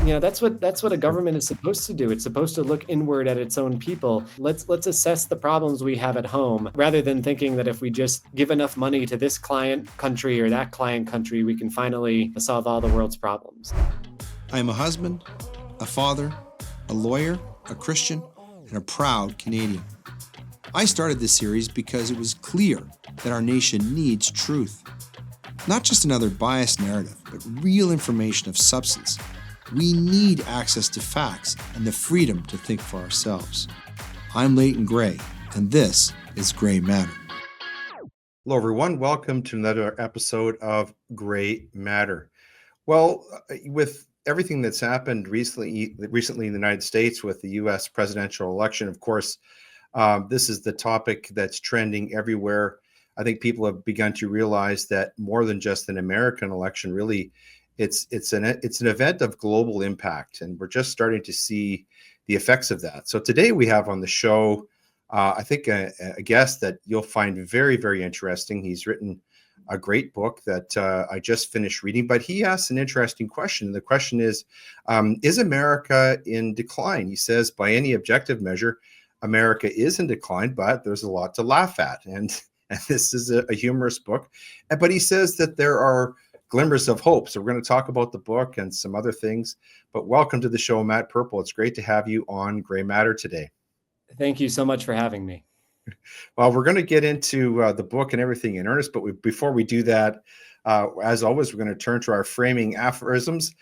that's what a government is supposed to do. It's supposed to look inward at its own people. Let's assess the problems we have at home rather than thinking that if we just give enough money to this client country or that client country, we can finally solve all the world's problems. I am a husband, a father, a lawyer, a Christian, and a proud Canadian. I started this series because it was clear that our nation needs truth. Not just another biased narrative, but real information of substance. We need access to facts and the freedom to think for ourselves. I'm Leighton Gray, and this is Gray Matter. Hello, everyone. Welcome to another episode of Gray Matter. Well, with everything that's happened recently in the United States with the U.S. presidential election, of course, this is the topic that's trending everywhere. I think people have begun to realize that more than just an American election, really, it's an event of global impact, and we're just starting to see the effects of that. So today we have on the show, I think a guest that you'll find very, very interesting. He's written a great book that I just finished reading, but he asks an interesting question. The question is America in decline? He says, by any objective measure, America is in decline, but there's a lot to laugh at. And this is a humorous book. But he says that there are glimmers of hope. So we're going to talk about the book and some other things. But welcome to the show, Matt Purple. It's great to have you on Gray Matter today. Thank you so much for having me. Well, we're going to get into the book and everything in earnest. But before we do that, as always, we're going to turn to our framing aphorisms.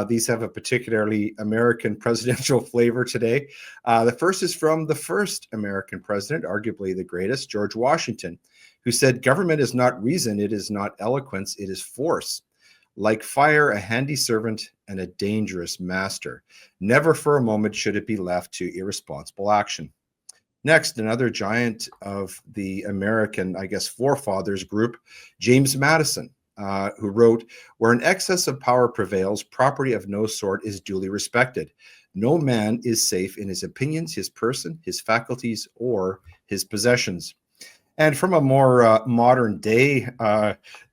These have a particularly American presidential flavor today. The first is from the first American president, arguably the greatest, George Washington, who said, "Government is not reason, it is not eloquence, it is force. Like fire, a handy servant and a dangerous master. Never for a moment should it be left to irresponsible action." Next, another giant of the American, forefathers group, James Madison, who wrote, "Where an excess of power prevails, property of no sort is duly respected. No man is safe in his opinions, his person, his faculties, or his possessions." And from a more modern day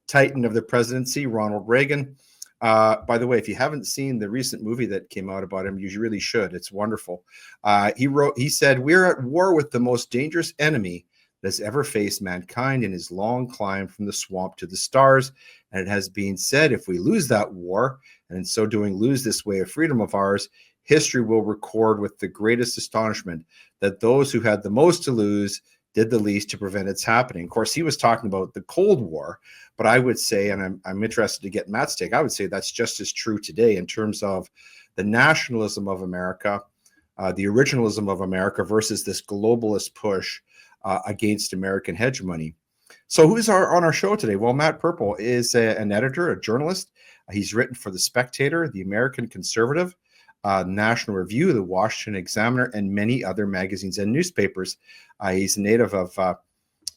titan of the presidency, Ronald Reagan. By the way, if you haven't seen the recent movie that came out about him, you really should. It's wonderful. He said, "We're at war with the most dangerous enemy that has ever faced mankind in his long climb from the swamp to the stars. And it has been said, if we lose that war, and in so doing lose this way of freedom of ours, history will record with the greatest astonishment that those who had the most to lose did the least to prevent its happening." Of course, he was talking about the Cold War, but I would say, and I'm interested to get Matt's take, I would say that's just as true today in terms of the nationalism of America, the originalism of America versus this globalist push against American hegemony. So who's on our show today? Well, Matt Purple is an editor, a journalist. He's written for The Spectator, The American Conservative, National Review, The Washington Examiner, and many other magazines and newspapers. He's a native of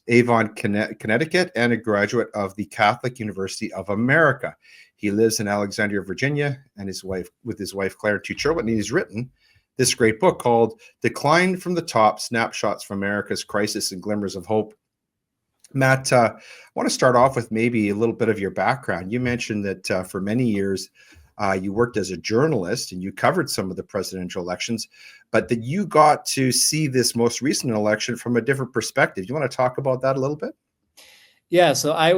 Avon, Connecticut, and a graduate of the Catholic University of America. He lives in Alexandria, Virginia, and with his wife Claire, and 2 children. And he's written this great book called "Decline from the Top: Snapshots from America's Crisis and Glimmers of Hope." Matt, I want to start off with maybe a little bit of your background. You mentioned that for many years you worked as a journalist and you covered some of the presidential elections, but that you got to see this most recent election from a different perspective. You want to talk about that a little bit? Yeah, so I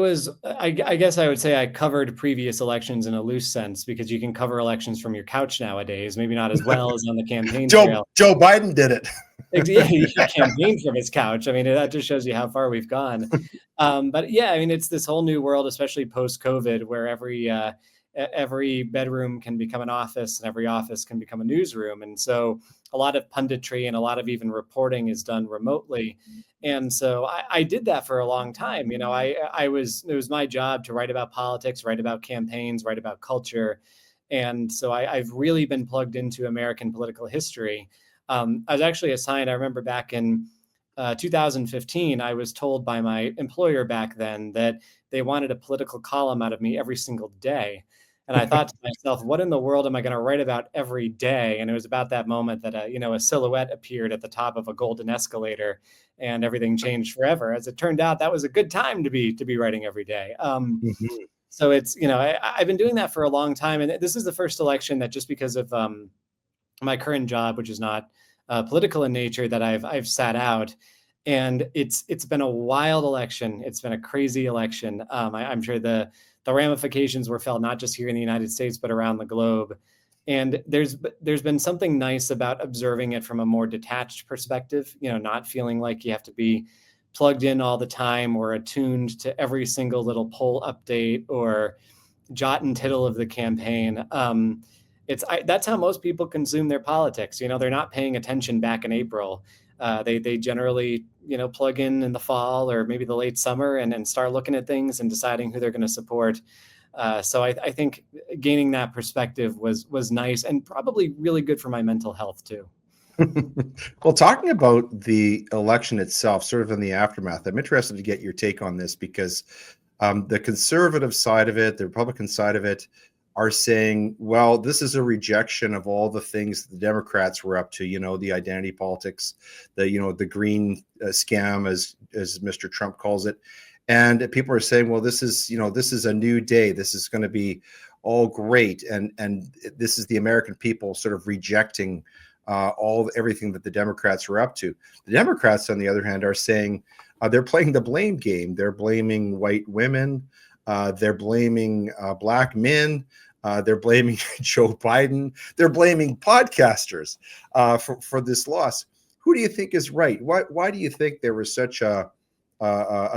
guess I would say I covered previous elections in a loose sense, because you can cover elections from your couch nowadays, maybe not as well as on the campaign trail. Joe Biden did it. Yeah, he campaigned from his couch. I mean, that just shows you how far we've gone. But yeah, I mean, it's this whole new world, especially post-COVID, where every bedroom can become an office and every office can become a newsroom. And so a lot of punditry and a lot of even reporting is done remotely. And so I did that for a long time. You know, it was my job to write about politics, write about campaigns, write about culture. And so I've really been plugged into American political history. I was actually assigned, I remember back in 2015, I was told by my employer back then that they wanted a political column out of me every single day. And I thought to myself, what in the world am I going to write about every day? And it was about that moment that a silhouette appeared at the top of a golden escalator, and everything changed forever. As it turned out, that was a good time to be writing every day. So it's, I've been doing that for a long time. And this is the first election that, just because of my current job, which is not political in nature, that I've sat out. And it's been a wild election. It's been a crazy election. I'm sure the ramifications were felt not just here in the United States, but around the globe. And there's been something nice about observing it from a more detached perspective, not feeling like you have to be plugged in all the time or attuned to every single little poll update or jot and tittle of the campaign. That's how most people consume their politics. They're not paying attention back in April. They generally, plug in the fall or maybe the late summer and start looking at things and deciding who they're going to support. So I think gaining that perspective was nice and probably really good for my mental health too. Well, talking about the election itself, sort of in the aftermath, I'm interested to get your take on this because the conservative side of it, the Republican side of it, are saying, well, this is a rejection of all the things the Democrats were up to, the identity politics, the green scam, as Mr. Trump calls it. And people are saying, well, this is a new day. This is going to be all great. And this is the American people sort of rejecting everything that the Democrats were up to. The Democrats, on the other hand, are saying they're playing the blame game. They're blaming white women. They're blaming black men. They're blaming Joe Biden. They're blaming podcasters for this loss. Who do you think is right? Why do you think there was such a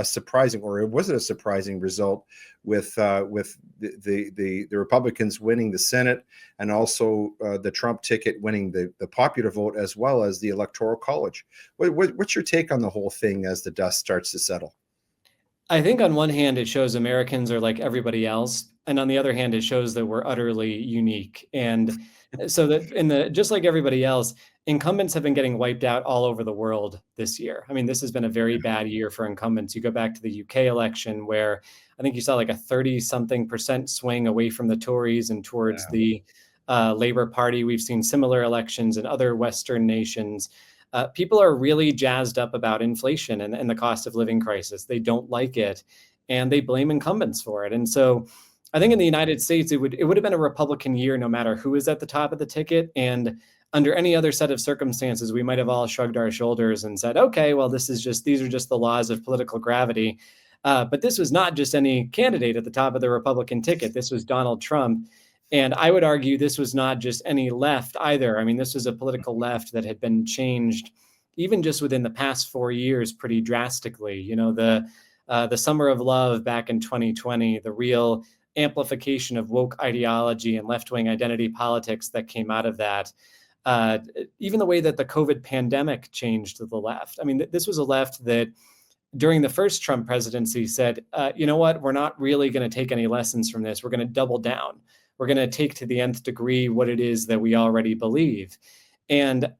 surprising, or was it a surprising result with the Republicans winning the Senate and also the Trump ticket winning the popular vote as well as the Electoral College? What's your take on the whole thing as the dust starts to settle? I think on one hand, it shows Americans are like everybody else. And on the other hand, it shows that we're utterly unique. And so that just like everybody else, incumbents have been getting wiped out all over the world this year. I mean, this has been a very bad year for incumbents. You go back to the UK election, where I think you saw like a 30-something% swing away from the Tories and towards the Labour Party. We've seen similar elections in other Western nations. People are really jazzed up about inflation and the cost of living crisis. They don't like it, and they blame incumbents for it. And so I think in the United States, it would have been a Republican year no matter who is at the top of the ticket. And under any other set of circumstances, we might have all shrugged our shoulders and said, okay, well, these are just the laws of political gravity. But this was not just any candidate at the top of the Republican ticket. This was Donald Trump. And I would argue this was not just any left either. I mean, this was a political left that had been changed even just within the past 4 years pretty drastically. The summer of love back in 2020, the real amplification of woke ideology and left-wing identity politics that came out of that. Even the way that the COVID pandemic changed the left. I mean, this was a left that during the first Trump presidency said, you know what, we're not really going to take any lessons from this. We're going to double down. We're going to take to the nth degree what it is that we already believe. And,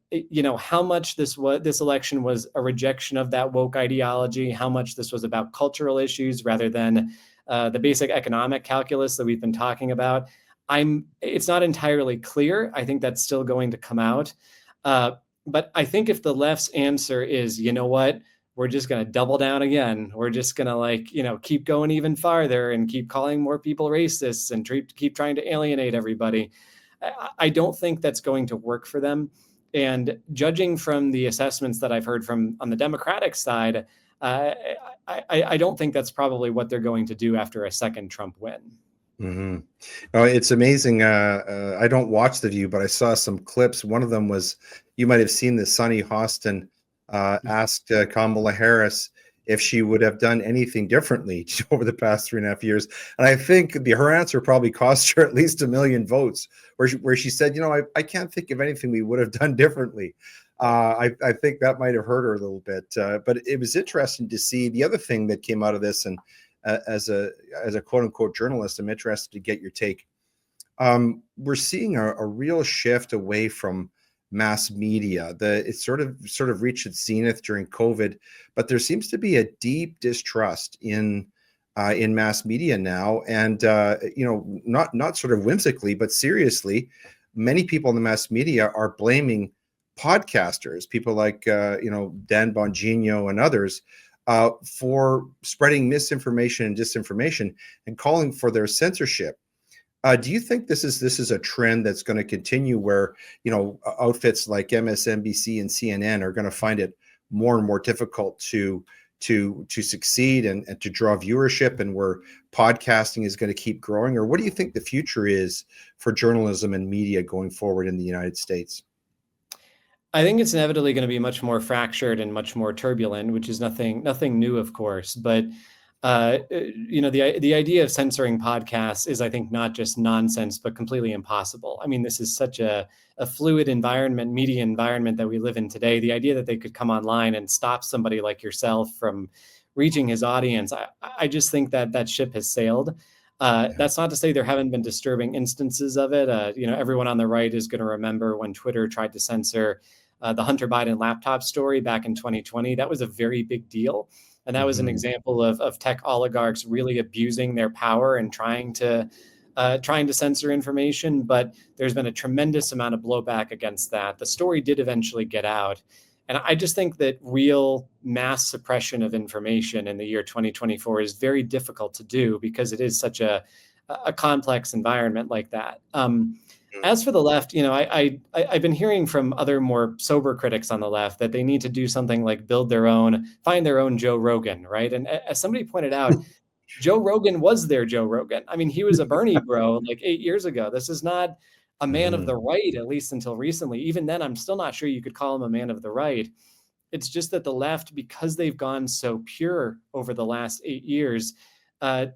how much this election was a rejection of that woke ideology, how much this was about cultural issues rather than the basic economic calculus that we've been talking about. It's not entirely clear. I think that's still going to come out. But I think if the left's answer is, you know what, we're just going to double down again. We're just going to keep going even farther and keep calling more people racists and keep trying to alienate everybody. I don't think that's going to work for them. And judging from the assessments that I've heard on the Democratic side, I don't think that's probably what they're going to do after a second Trump win. Mm-hmm. Oh, it's amazing. I don't watch The View, but I saw some clips. One of them was, you might have seen this, Sonny Hostin asked Kamala Harris if she would have done anything differently over the past 3.5 years. And I think her answer probably cost her at least 1 million votes, where she said, I can't think of anything we would have done differently. I think that might have hurt her a little bit. But it was interesting to see the other thing that came out of this. And as a quote unquote journalist, I'm interested to get your take. We're seeing a real shift away from mass media. It sort of reached its zenith during COVID, but there seems to be a deep distrust in mass media now, and not sort of whimsically, but seriously, many people in the mass media are blaming podcasters, people like Dan Bongino and others, for spreading misinformation and disinformation and calling for their censorship. Do you think this is a trend that's going to continue, where outfits like MSNBC and CNN are going to find it more and more difficult to succeed and to draw viewership, and where podcasting is going to keep growing? Or what do you think the future is for journalism and media going forward in the United States? I think it's inevitably going to be much more fractured and much more turbulent, which is nothing new, of course. But the idea of censoring podcasts is, I think, not just nonsense, but completely impossible. I mean, this is such a fluid environment, media environment that we live in today. The idea that they could come online and stop somebody like yourself from reaching his audience, I just think that ship has sailed. That's not to say there haven't been disturbing instances of it. Everyone on the right is going to remember when Twitter tried to censor the Hunter Biden laptop story back in 2020. That was a very big deal. And that was an example of tech oligarchs really abusing their power and trying to censor information. But there's been a tremendous amount of blowback against that. The story did eventually get out. And I just think that real mass suppression of information in the year 2024 is very difficult to do, because it is such a complex environment like that. As for the left, I've been hearing from other more sober critics on the left that they need to do something like find their own Joe Rogan, right? And as somebody pointed out, Joe Rogan was their Joe Rogan. I mean, he was a Bernie bro like 8 years ago. This is not a man of the right, at least until recently. Even then, I'm still not sure you could call him a man of the right. It's just that the left, because they've gone so pure over the last 8 years,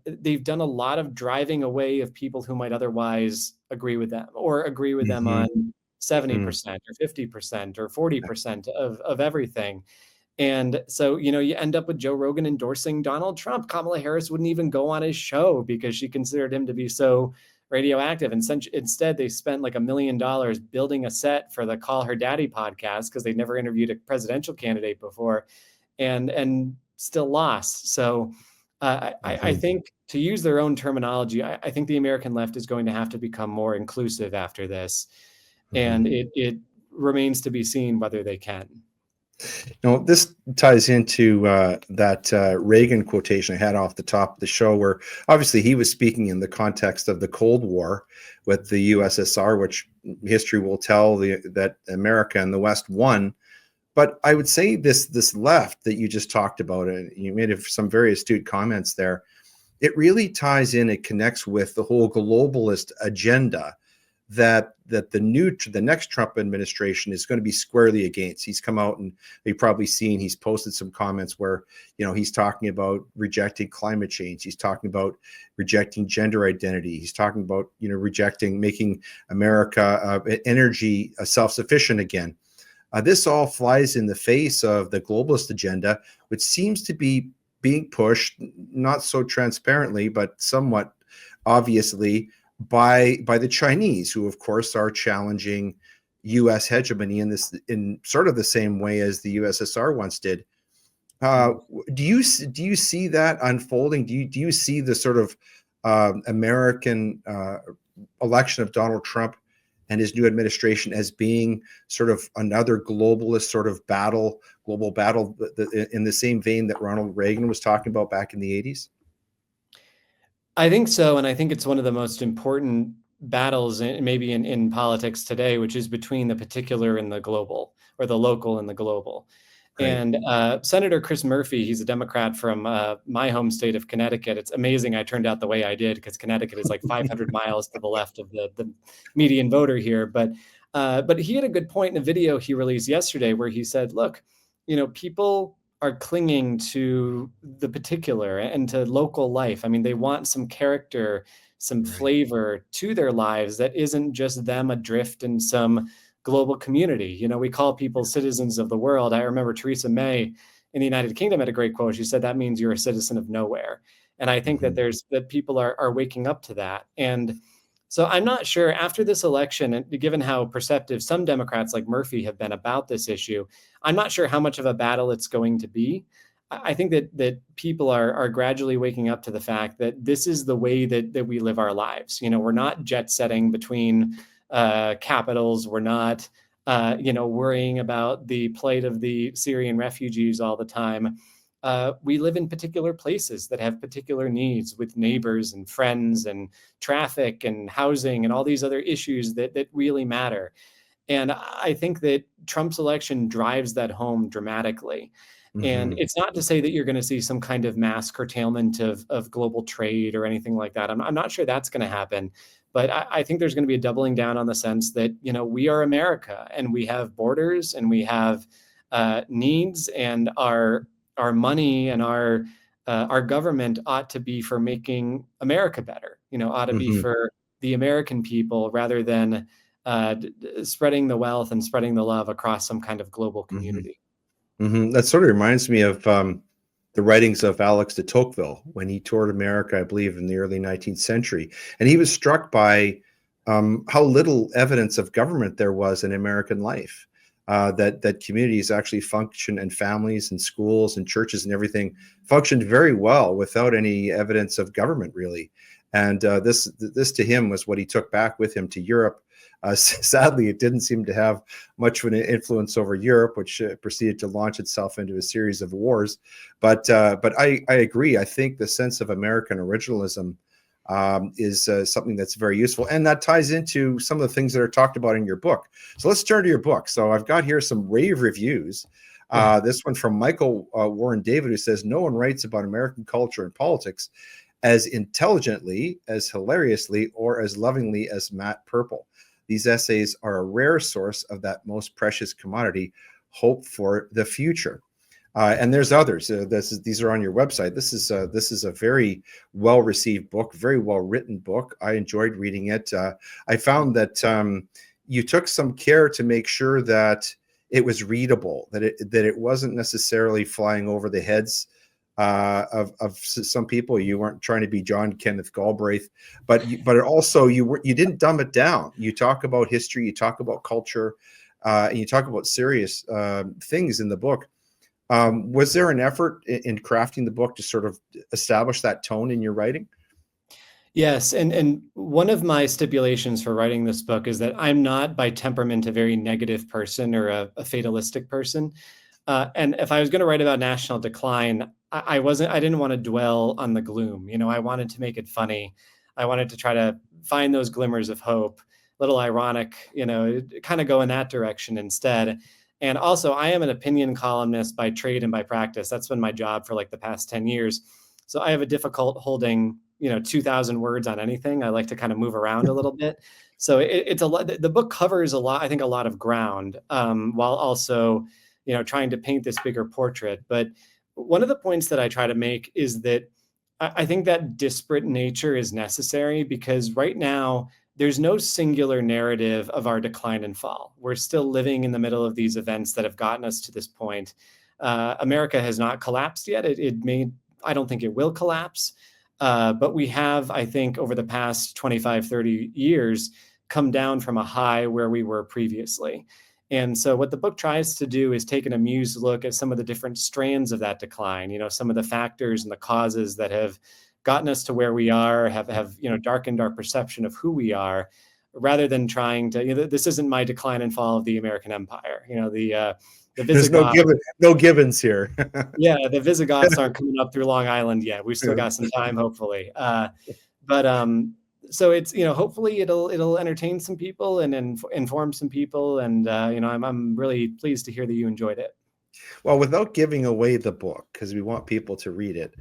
they've done a lot of driving away of people who might otherwise agree with them, or agree with them on 70% or 50% or 40% of everything. And so, you end up with Joe Rogan endorsing Donald Trump. Kamala Harris wouldn't even go on his show because she considered him to be so radioactive. And instead, they spent like $1 million building a set for the Call Her Daddy podcast, because they'd never interviewed a presidential candidate before, and still lost. So I think, to use their own terminology, I think the American left is going to have to become more inclusive after this. And it remains to be seen whether they can. Now, this ties into that Reagan quotation I had off the top of the show, where obviously he was speaking in the context of the Cold War with the USSR, which history will tell that America and the West won. But I would say this left that you just talked about, and you made some very astute comments there, it really ties in, it connects with the whole globalist agenda that the next Trump administration is going to be squarely against. He's come out, and you've probably seen, he's posted some comments where, he's talking about rejecting climate change. He's talking about rejecting gender identity. He's talking about, making America energy self-sufficient again. This all flies in the face of the globalist agenda, which seems to be being pushed, not so transparently, but somewhat obviously, by the Chinese, who of course are challenging U.S. hegemony in sort of the same way as the USSR once did. Do you see that unfolding? Do you see the sort of American election of Donald Trump and his new administration as being sort of another globalist sort of global battle in the same vein that Ronald Reagan was talking about back in the 80s? I think so. And I think it's one of the most important battles maybe in politics today, which is between the particular and the global, or the local and the global. Right. And Senator Chris Murphy, he's a Democrat from my home state of Connecticut. It's amazing I turned out the way I did, because Connecticut is like 500 miles to the left of the median voter here. But he had a good point in a video he released yesterday, where he said, look, people are clinging to the particular and to local life. I mean, they want some character, some flavor to their lives that isn't just them adrift in some global community. We call people citizens of the world. I remember Theresa May in the United Kingdom had a great quote. She said, that means you're a citizen of nowhere. And I think that that people are waking up to that. And so I'm not sure, after this election, and given how perceptive some Democrats like Murphy have been about this issue, I'm not sure how much of a battle it's going to be. I think that people are gradually waking up to the fact that this is the way that we live our lives. We're not jet setting between capitals. We're not, worrying about the plight of the Syrian refugees all the time. we live in particular places that have particular needs with neighbors and friends and traffic and housing and all these other issues that really matter. And I think that Trump's election drives that home dramatically. And Hmm. it's not to say that you're going to see some kind of mass curtailment of global trade or anything like that. I'm not sure that's going to happen. But I think there's going to be a doubling down on the sense that, we are America and we have borders and we have needs, and our money and our government ought to be for making America better, ought to be Hmm. for the American people rather than spreading the wealth and spreading the love across some kind of global Hmm. community. Hmm. That sort of reminds me of the writings of Alex de Tocqueville when he toured America, I believe, in the early 19th century. And he was struck by how little evidence of government there was in American life. That communities actually function, and families and schools and churches and everything functioned very well without any evidence of government, really. And this to him was what he took back with him to Europe. Sadly, it didn't seem to have much of an influence over Europe, which proceeded to launch itself into a series of wars. But I agree. I think the sense of American originalism is something that's very useful, and that ties into some of the things that are talked about in your book. So let's turn to your book. So I've got here some rave reviews. This one from Michael Warren David, who says, "No one writes about American culture and politics as intelligently, as hilariously, or as lovingly as Matt Purple. These essays are a rare source of that most precious commodity, hope for the future." And there's others. These are on your website. This is a very well received book, very well written book. I enjoyed reading it. I found that you took some care to make sure that it was readable, that it wasn't necessarily flying over the heads of some people. You weren't trying to be John Kenneth Galbraith, but also you didn't dumb it down. You talk about history, you talk about culture, and you talk about serious things in the book. Was there an effort in crafting the book to sort of establish that tone in your writing? Yes, and one of my stipulations for writing this book is that I'm not by temperament a very negative person or a fatalistic person. And if I was going to write about national decline, I didn't want to dwell on the gloom. I wanted to make it funny. I wanted to try to find those glimmers of hope, little ironic, kind of go in that direction instead. And also, I am an opinion columnist by trade and by practice. That's been my job for like the past 10 years. So I have a difficult holding, 2,000 words on anything. I like to kind of move around a little bit. So it's a lot. The book covers a lot, I think, a lot of ground, while also, trying to paint this bigger portrait. But one of the points that I try to make is that I think that disparate nature is necessary because right now there's no singular narrative of our decline and fall. We're still living in the middle of these events that have gotten us to this point. America has not collapsed yet. I don't think it will collapse. But we have, I think, over the past 25, 30 years, come down from a high where we were previously. And so what the book tries to do is take an amused look at some of the different strands of that decline, some of the factors and the causes that have gotten us to where we are, have darkened our perception of who we are, rather than trying to, this isn't my decline and fall of the American Empire. The There's Visigoths. no givens here. Yeah, the Visigoths aren't coming up through Long Island yet. We've still got some time, hopefully. But so it's, hopefully it'll entertain some people and inform some people. And I'm really pleased to hear that you enjoyed it. Well, without giving away the book, because we want people to read it,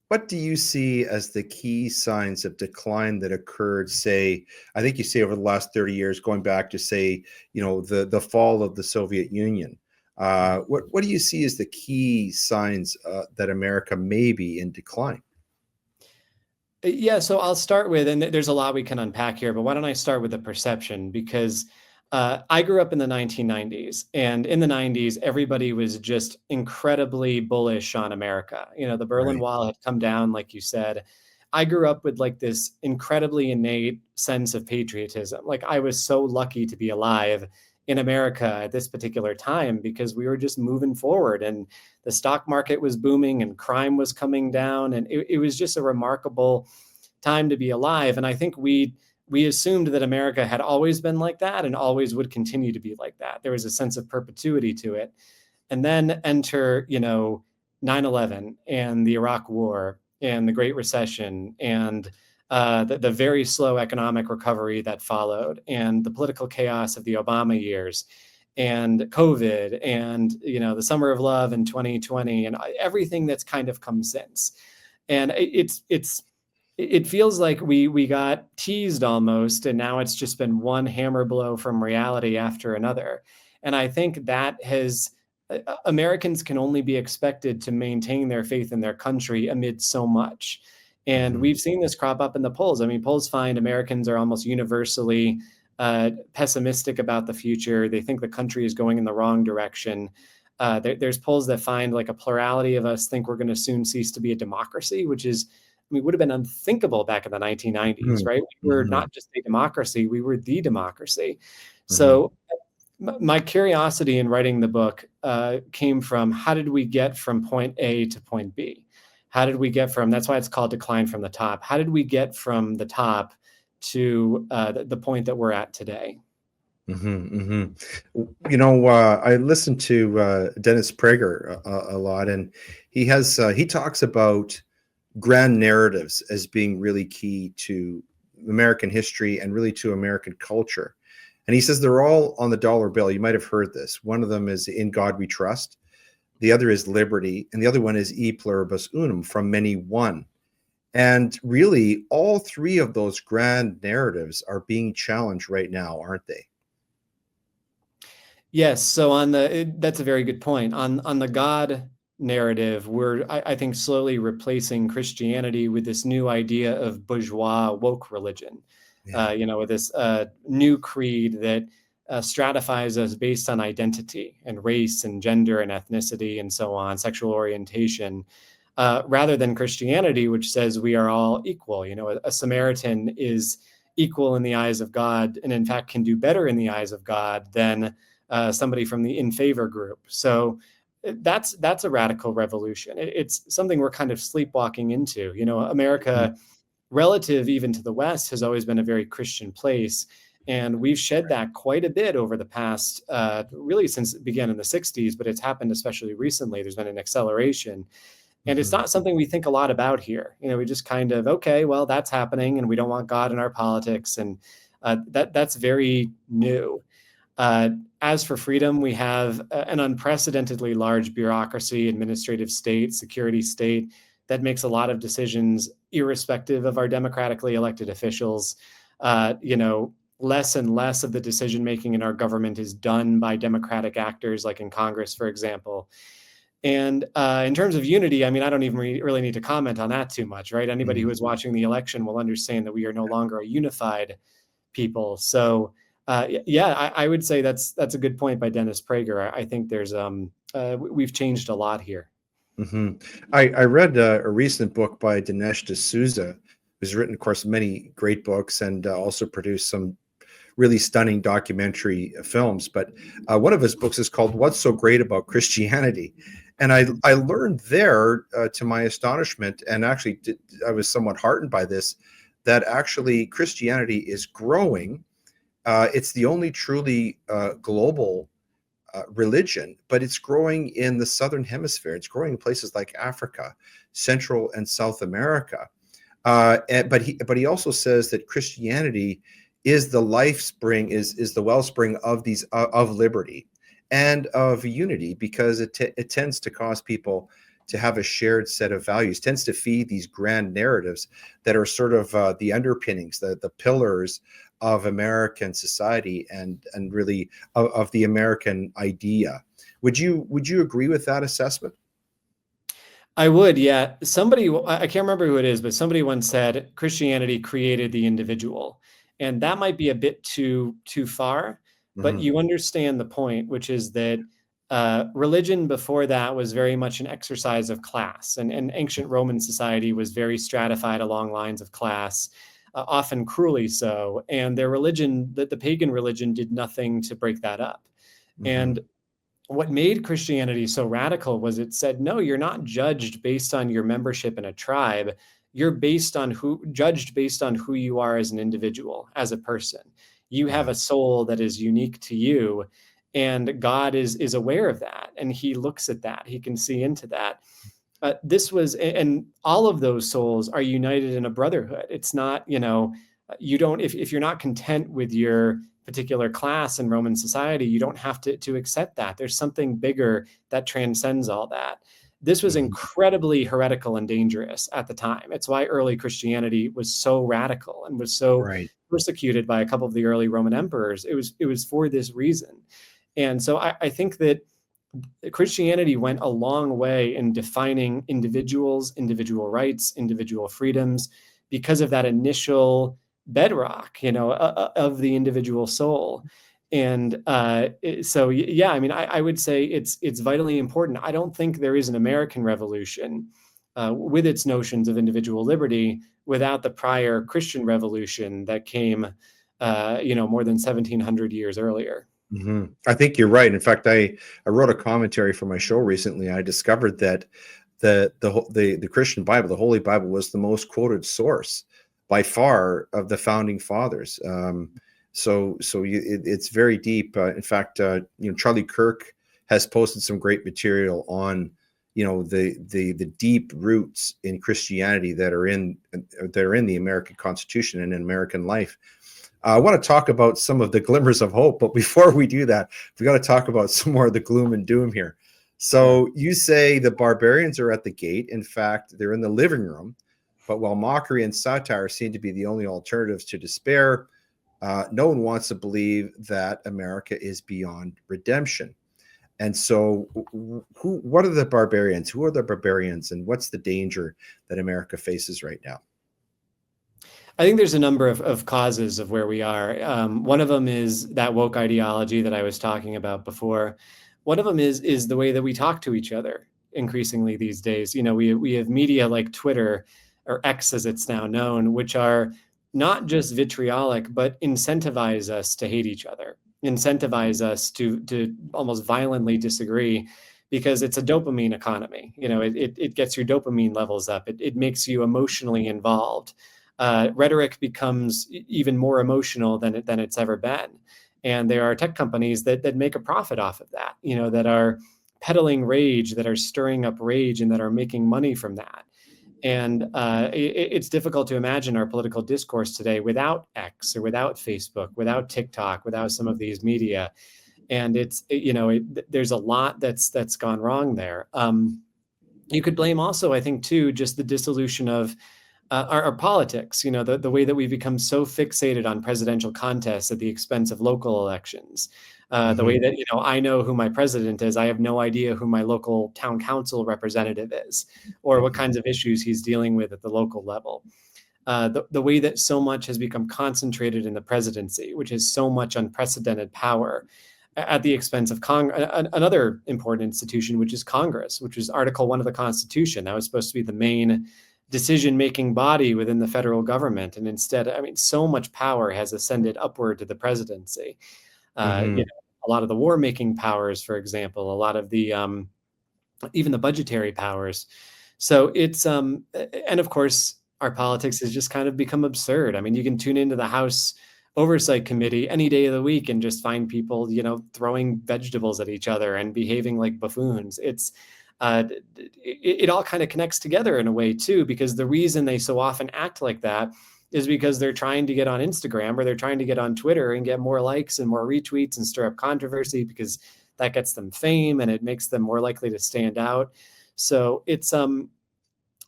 what do you see as the key signs of decline that occurred, say, I think you say over the last 30 years, going back to, say, the fall of the Soviet Union? What do you see as the key signs that America may be in decline? Yeah, so I'll start with, and there's a lot we can unpack here, but why don't I start with the perception? Because I grew up in the 1990s, and in the 90s, everybody was just incredibly bullish on America. The Berlin Right. Wall had come down, like you said. I grew up with like this incredibly innate sense of patriotism. Like I was so lucky to be alive in America at this particular time because we were just moving forward and the stock market was booming and crime was coming down. And it was just a remarkable time to be alive. And I think we assumed that America had always been like that and always would continue to be like that. There was a sense of perpetuity to it. and then enter, 9/11 and the Iraq War and the Great Recession and the very slow economic recovery that followed, and the political chaos of the Obama years, and COVID, and the summer of love in 2020, and everything that's kind of come since. And it feels like we got teased almost, and now it's just been one hammer blow from reality after another. And I think that has Americans can only be expected to maintain their faith in their country amid so much. And Mhm. we've seen this crop up in the polls. I mean, polls find Americans are almost universally pessimistic about the future. They think the country is going in the wrong direction. There's polls that find like a plurality of us think we're going to soon cease to be a democracy, which is, I mean, would have been unthinkable back in the 1990s, Mhm. right? We were Mhm. not just a democracy, we were the democracy. Mhm. So my curiosity in writing the book came from, how did we get from point A to point B? How did we get from, that's why it's called Decline from the Top. How did we get from the top to the point that we're at today? Mhm. I listen to Dennis Prager a lot, and he talks about grand narratives as being really key to American history and really to American culture. And he says they're all on the dollar bill. You might have heard this. One of them is "In God We Trust." The other is "Liberty," and the other one is "E Pluribus Unum," from many one. And really, all three of those grand narratives are being challenged right now, aren't they? Yes. So that's a very good point. On the God narrative, I think slowly replacing Christianity with this new idea of bourgeois woke religion. Yeah. With this new creed that stratifies us based on identity and race and gender and ethnicity and so on, sexual orientation, rather than Christianity, which says we are all equal. A Samaritan is equal in the eyes of God, and in fact can do better in the eyes of God than somebody from the in favor group. So that's a radical revolution. It's something we're kind of sleepwalking into. Mhm. America, relative even to the West, has always been a very Christian place. And we've shed that quite a bit over the past, really since it began in the 60s, but it's happened especially recently. There's been an acceleration. And it's Mhm. not something we think a lot about here. We just kind of, okay, well, that's happening, and we don't want God in our politics. And that's very new. Uh, as for freedom, we have an unprecedentedly large bureaucracy, administrative state, security state that makes a lot of decisions irrespective of our democratically elected officials. Less and less of the decision making in our government is done by democratic actors, like in Congress, for example. And in terms of unity, I mean, I don't even really need to comment on that too much, right? Anybody Mhm. who is watching the election will understand that we are no longer a unified people. So, yeah, I would say that's a good point by Dennis Prager. I think we've changed a lot here. Mhm. I read a recent book by Dinesh D'Souza, who's written, of course, many great books and also produced some really stunning documentary films. But one of his books is called "What's So Great About Christianity," and I learned there, to my astonishment, and actually I was somewhat heartened by this, that actually Christianity is growing. It's the only truly global religion, but it's growing in the southern hemisphere. It's growing in places like Africa, Central and South America. But he also says that Christianity is the life spring, is the wellspring of these of liberty and of unity, because it tends to cause people to have a shared set of values, tends to feed these grand narratives that are sort of the underpinnings, the pillars of American society, and really of the American idea. Would you agree with that assessment? I would, yeah. I can't remember who it is, but somebody once said Christianity created the individual, and that might be a bit too far. But Mhm. you understand the point, which is that religion before that was very much an exercise of class, and ancient Roman society was very stratified along lines of class, often cruelly so. And their religion, the pagan religion, did nothing to break that up. Mhm. And what made Christianity so radical was it said, no, you're not judged based on your membership in a tribe. You're judged based on who you are as an individual, as a person. You have Yeah. a soul that is unique to you. and God is aware of that, and he looks at that, he can see into that. And all of those souls are united in a brotherhood. It's not, you don't, if you're not content with your particular class in Roman society, you don't have to accept that. There's something bigger that transcends all that. This was incredibly heretical and dangerous at the time. It's why early Christianity was so radical and was so Right. persecuted by a couple of the early Roman emperors. It was for this reason. And so I think that Christianity went a long way in defining individuals, individual rights, individual freedoms, because of that initial bedrock, of the individual soul. And so, yeah, I mean, I would say it's vitally important. I don't think there is an American Revolution with its notions of individual liberty without the prior Christian Revolution that came, more than 1700 years earlier. I think you're right. In fact, I wrote a commentary for my show recently. I discovered that the Christian Bible, the Holy Bible, was the most quoted source by far of the founding fathers. It's very deep. In fact, Charlie Kirk has posted some great material on the deep roots in Christianity that are in the American Constitution and in American life. I want to talk about some of the glimmers of hope, but before we do that, we got to talk about some more of the gloom and doom here. So you say the barbarians are at the gate. In fact, they're in the living room. But while mockery and satire seem to be the only alternatives to despair, no one wants to believe that America is beyond redemption. And so what are the barbarians? Who are the barbarians? And what's the danger that America faces right now? I think there's a number of causes of where we are. One of them is that woke ideology that I was talking about before. One of them is the way that we talk to each other increasingly these days. We have media like Twitter, or X as it's now known, which are not just vitriolic, but incentivize us to hate each other, incentivize us to almost violently disagree, because it's a dopamine economy. It gets your dopamine levels up. It makes you emotionally involved. Rhetoric becomes even more emotional than it's ever been. And there are tech companies that make a profit off of that, that are peddling rage, that are stirring up rage, and that are making money from that. And it's difficult to imagine our political discourse today without X or without Facebook, without TikTok, without some of these media. And there's a lot that's gone wrong there. You could blame also, I think, too, just the dissolution of our politics, the way that we've become so fixated on presidential contests at the expense of local elections. The way that, I know who my president is. I have no idea who my local town council representative is, or what kinds of issues he's dealing with at the local level. The way that so much has become concentrated in the presidency, which is so much unprecedented power, at the expense of another important institution, which is Congress, which is Article 1 of the Constitution. That was supposed to be the main decision-making body within the federal government. And instead, so much power has ascended upward to the presidency. A lot of the war-making powers, for example, a lot of the even the budgetary powers. So it's and of course, our politics has just kind of become absurd. You can tune into the House Oversight Committee any day of the week and just find people, throwing vegetables at each other and behaving like buffoons. It all kind of connects together in a way too, because the reason they so often act like that is because they're trying to get on Instagram, or they're trying to get on Twitter and get more likes and more retweets and stir up controversy, because that gets them fame and it makes them more likely to stand out. So it's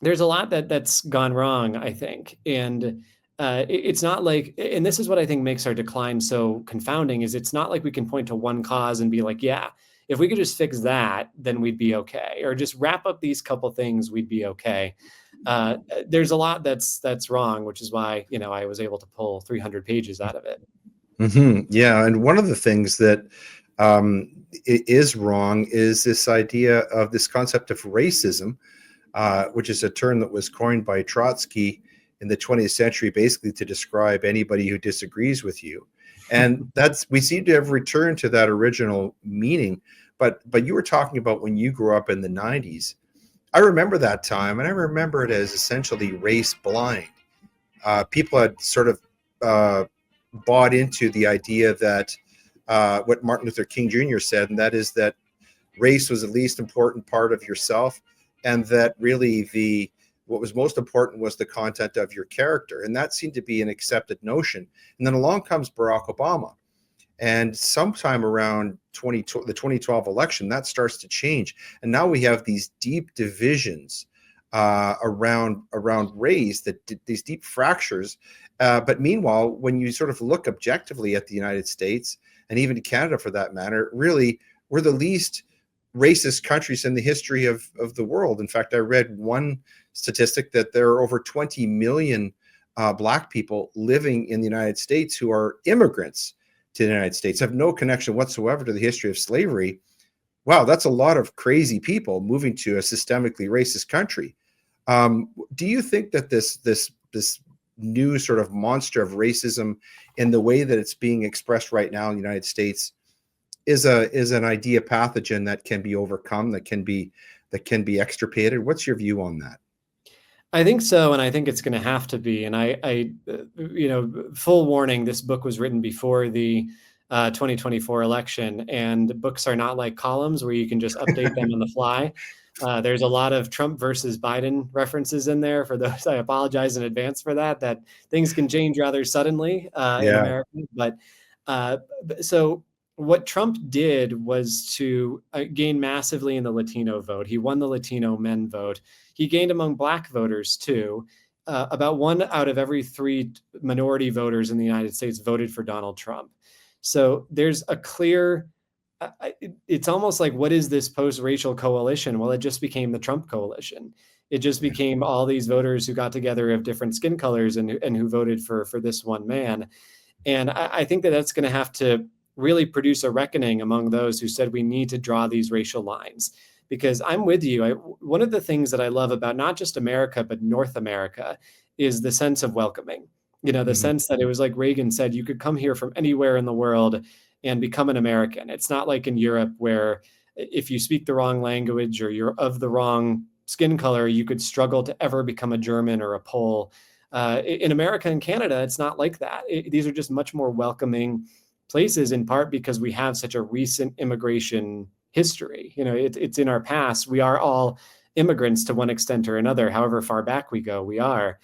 there's a lot that's gone wrong, I think. And it's not like, and this is what I think makes our decline so confounding, is it's not like we can point to one cause and be like, yeah, if we could just fix that, then we'd be okay. Or just wrap up these couple things, we'd be okay. There's a lot that's wrong, which is why, I was able to pull 300 pages out of it. Yeah. And one of the things that is wrong is this idea of this concept of racism, which is a term that was coined by Trotsky in the 20th century, basically to describe anybody who disagrees with you. And we seem to have returned to that original meaning. But you were talking about when you grew up in the 90s. I remember that time, and I remember it as essentially race blind. People had sort of bought into the idea that what Martin Luther King Jr. said, and that is that race was the least important part of yourself, and that really what was most important was the content of your character. And that seemed to be an accepted notion. And then along comes Barack Obama. And sometime around the 2012 election, that starts to change. And now we have these deep divisions around race, these deep fractures. But meanwhile, when you sort of look objectively at the United States, and even Canada for that matter, really, we're the least racist countries in the history of the world. In fact, I read one statistic that there are over 20 million Black people living in the United States who are immigrants to the United States, have no connection whatsoever to the history of slavery. Wow, that's a lot of crazy people moving to a systemically racist country. Do you think that this new sort of monster of racism in the way that it's being expressed right now in the United States is an idea pathogen that can be overcome, that can be extirpated? What's your view on that? I think so, and I think it's going to have to be. And full warning: this book was written before the 2024 election, and books are not like columns where you can just update them on the fly. There's a lot of Trump versus Biden references in there. For those, I apologize in advance for that. That things can change rather suddenly in America. But so what Trump did was to gain massively in the Latino vote. He won the Latino men vote. He gained among Black voters too. About 1 out of every 3 minority voters in the United States voted for Donald Trump. So there's a clear, it's almost like, what is this post-racial coalition? Well, it just became the Trump coalition. It just became all these voters who got together of different skin colors and who voted for this one man. And I think that that's going to have to really produce a reckoning among those who said we need to draw these racial lines. Because I'm with you. One of the things that I love about not just America, but North America is the sense of welcoming. The sense that it was like Reagan said, you could come here from anywhere in the world and become an American. It's not like in Europe where if you speak the wrong language or you're of the wrong skin color, you could struggle to ever become a German or a Pole. In America and Canada, it's not like that. These are just much more welcoming places, in part because we have such a recent immigration history. It's in our past. We are all immigrants to one extent or another. However far back we go, we are.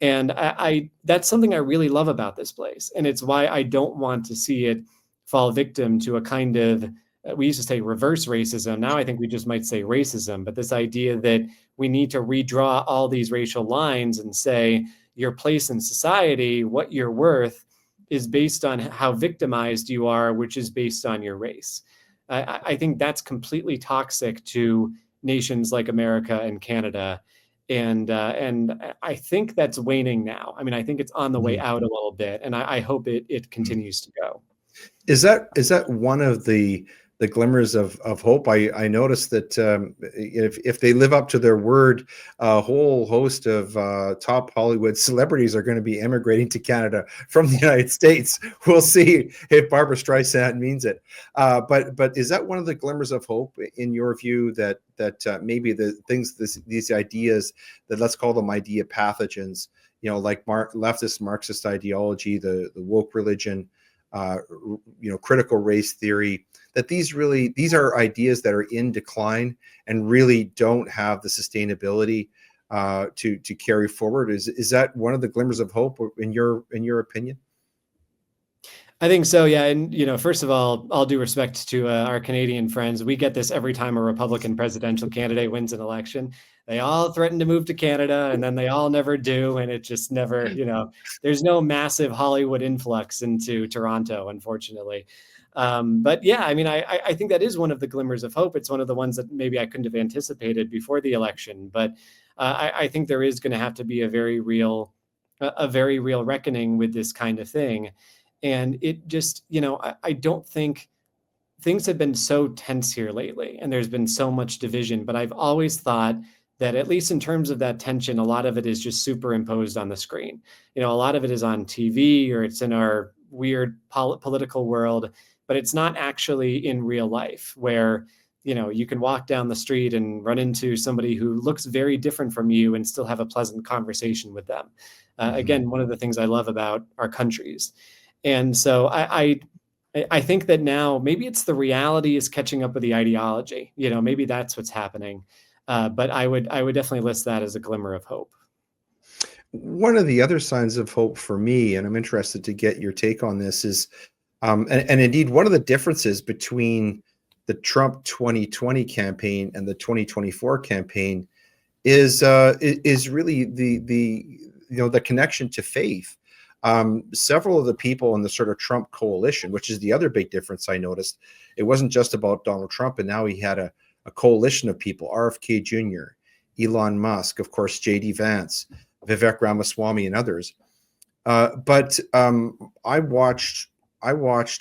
And I that's something I really love about this place. And it's why I don't want to see it fall victim to a kind of, we used to say reverse racism. Now I think we just might say racism. But this idea that we need to redraw all these racial lines and say your place in society, what you're worth, is based on how victimized you are, which is based on your race. I think that's completely toxic to nations like America and Canada. And I think that's waning now. I mean, I think it's on the way out a little bit, and I hope it continues to go. Is that one of the glimmers of hope? I noticed that if they live up to their word, a whole host of top Hollywood celebrities are going to be immigrating to Canada from the United States. We'll see if Barbara Streisand means it. But is that one of the glimmers of hope in your view, that maybe the things, these ideas that, let's call them idea pathogens, like leftist Marxist ideology, the woke religion, critical race theory, that these are ideas that are in decline and really don't have the sustainability to carry forward? Is that one of the glimmers of hope in your opinion? I think so, yeah. And, first of all due respect to our Canadian friends, we get this every time a Republican presidential candidate wins an election. They all threaten to move to Canada, and then they all never do. And it just never, there's no massive Hollywood influx into Toronto, unfortunately. But yeah, I mean, I think that is one of the glimmers of hope. It's one of the ones that maybe I couldn't have anticipated before the election. But I think there is going to have to be a very real reckoning with this kind of thing. And it just, I don't think things have been so tense here lately, and there's been so much division. But I've always thought that, at least in terms of that tension, a lot of it is just superimposed on the screen. A lot of it is on TV, or it's in our weird political world, but it's not actually in real life, where, you can walk down the street and run into somebody who looks very different from you and still have a pleasant conversation with them. Again, one of the things I love about our countries. And so I I think that now maybe it's the reality is catching up with the ideology. Maybe that's what's happening. But I would definitely list that as a glimmer of hope. One of the other signs of hope for me, and I'm interested to get your take on this, is and indeed one of the differences between the Trump 2020 campaign and the 2024 campaign is really the connection to faith. Several of the people in the sort of Trump coalition, which is the other big difference I noticed, it wasn't just about Donald Trump, and now he had a coalition of people: RFK Jr., Elon Musk, of course, JD Vance, Vivek Ramaswamy, and others. But I watched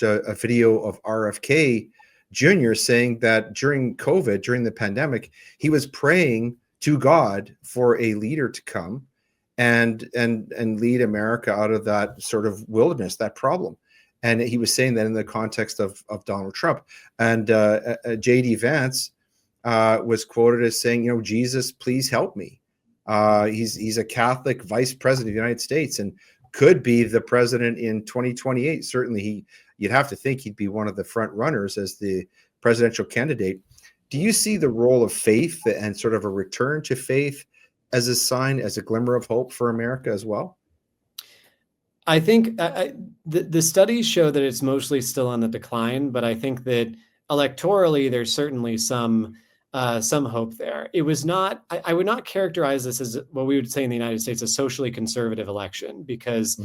a video of RFK Jr. saying that during COVID, during the pandemic, he was praying to God for a leader to come and lead America out of that sort of wilderness, that problem. And he was saying that in the context of Donald Trump. And JD Vance was quoted as saying, Jesus, please help me. He's a Catholic vice president of the United States and could be the president in 2028. Certainly, you'd have to think he'd be one of the front runners as the presidential candidate. Do you see the role of faith and sort of a return to faith as a sign, as a glimmer of hope for America as well? I think the studies show that it's mostly still on the decline, but I think that electorally there's certainly some hope there. It was not. I would not characterize this as what we would say in the United States a socially conservative election, because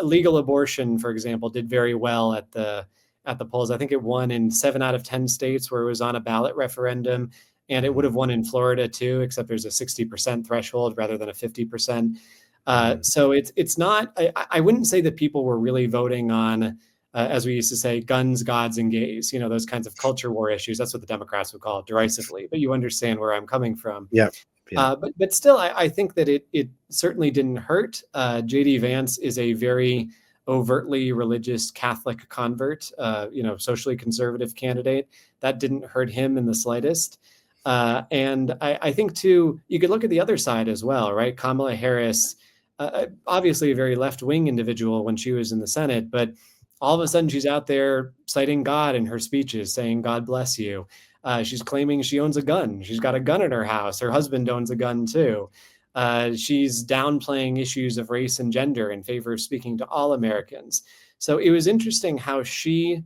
legal abortion, for example, did very well at the polls. I think it won in 7 out of 10 states where it was on a ballot referendum, and it would have won in Florida too, except there's a 60% threshold rather than a 50%. So it's not. I wouldn't say that people were really voting on, as we used to say, guns, gods, and gays. Those kinds of culture war issues. That's what the Democrats would call it derisively. But you understand where I'm coming from. Yeah. But still, I think that it certainly didn't hurt. JD Vance is a very overtly religious Catholic convert. Socially conservative candidate. That didn't hurt him in the slightest. And I think too, you could look at the other side as well, right? Kamala Harris, obviously a very left-wing individual when she was in the Senate, but all of a sudden she's out there citing God in her speeches, saying, God bless you. She's claiming she owns a gun. She's got a gun in her house. Her husband owns a gun too. She's downplaying issues of race and gender in favor of speaking to all Americans. So it was interesting how she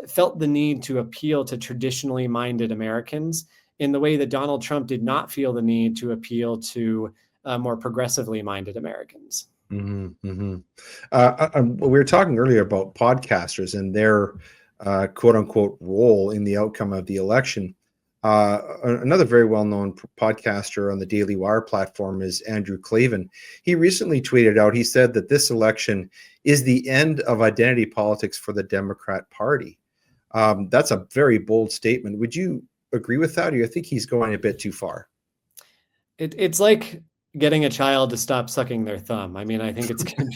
felt the need to appeal to traditionally minded Americans in the way that Donald Trump did not feel the need to appeal to more progressively minded Americans. We were talking earlier about podcasters and their quote unquote role in the outcome of the election. Another very well-known podcaster on the Daily Wire platform is Andrew Klavan. He recently tweeted out, he said that this election is the end of identity politics for the Democrat Party. That's a very bold statement. Would you agree with that, or do you think he's going a bit too far? It's like getting a child to stop sucking their thumb. I mean, I think it's going